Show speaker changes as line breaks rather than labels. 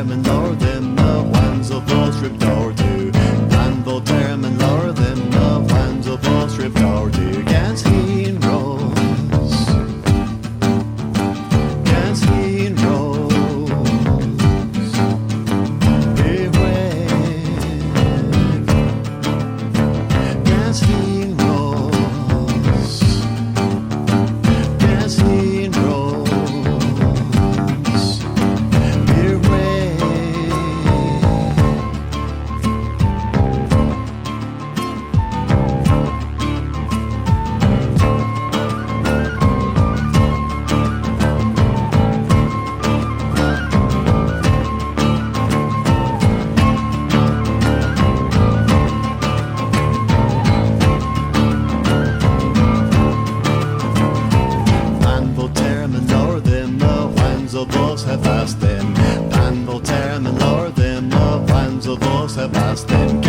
termyn, lowr, dhymm, hwans o both strip dowr to. Tranquil, termyn, lowr, dhymm, hwans o both strip dowr to. Gans Hunros. Gans Hunros. Hweg. Gans Hunros. Gans Hunros. Hebask, tranquil, termyn, lowr, dhymm, hwans o both hebask.